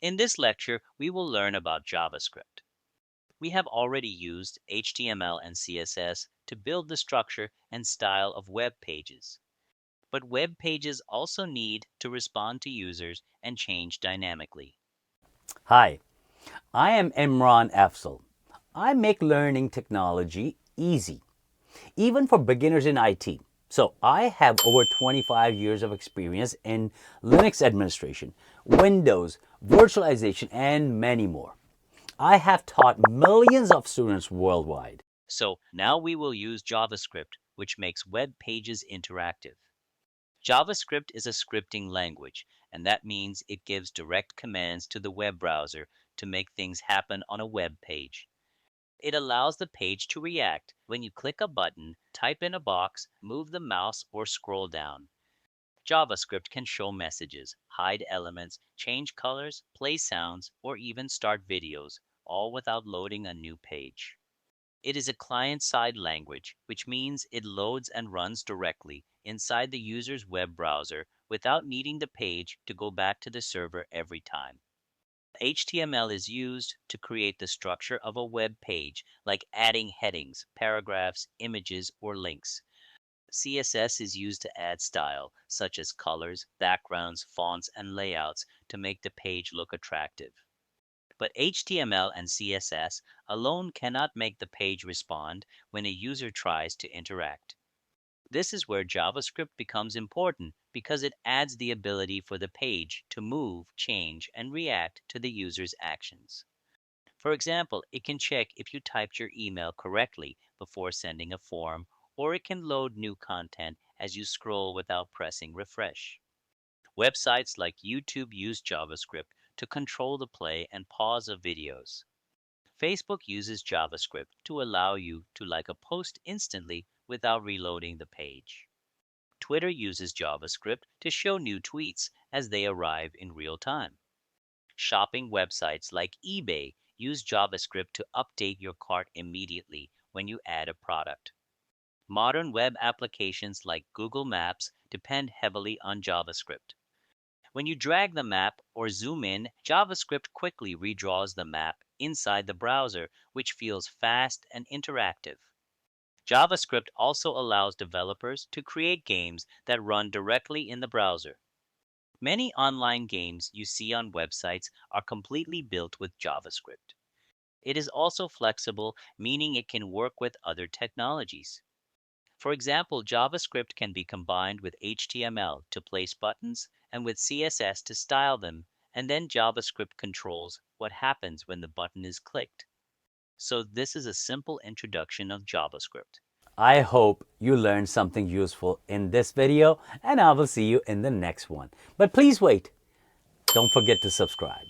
In this lecture, we will learn about JavaScript. We have already used HTML and CSS to build the structure and style of web pages. But web pages also need to respond to users and change dynamically. Hi, I am Imran Afzal. I make learning technology easy, even for beginners in IT. So I have over 25 years of experience in Linux administration, Windows, virtualization, and many more. I have taught millions of students worldwide. So now we will use JavaScript, which makes web pages interactive. JavaScript is a scripting language, and that means it gives direct commands to the web browser to make things happen on a web page. It allows the page to react when you click a button, type in a box, move the mouse, or scroll down. JavaScript can show messages, hide elements, change colors, play sounds, or even start videos, all without loading a new page. It is a client-side language, which means it loads and runs directly inside the user's web browser without needing the page to go back to the server every time. HTML is used to create the structure of a web page, like adding headings, paragraphs, images, or links. CSS is used to add style, such as colors, backgrounds, fonts, and layouts to make the page look attractive. But HTML and CSS alone cannot make the page respond when a user tries to interact. This is where JavaScript becomes important because it adds the ability for the page to move, change, and react to the user's actions. For example, it can check if you typed your email correctly before sending a form, or it can load new content as you scroll without pressing refresh. Websites like YouTube use JavaScript to control the play and pause of videos. Facebook uses JavaScript to allow you to like a post instantly without reloading the page. Twitter uses JavaScript to show new tweets as they arrive in real time. Shopping websites like eBay use JavaScript to update your cart immediately when you add a product. Modern web applications like Google Maps depend heavily on JavaScript. When you drag the map or zoom in, JavaScript quickly redraws the map inside the browser, which feels fast and interactive. JavaScript also allows developers to create games that run directly in the browser. Many online games you see on websites are completely built with JavaScript. It is also flexible, meaning it can work with other technologies. For example, JavaScript can be combined with HTML to place buttons and with CSS to style them, and then JavaScript controls what happens when the button is clicked. So this is a simple introduction of JavaScript. I hope you learned something useful in this video, and I will see you in the next one. But please wait. Don't forget to subscribe.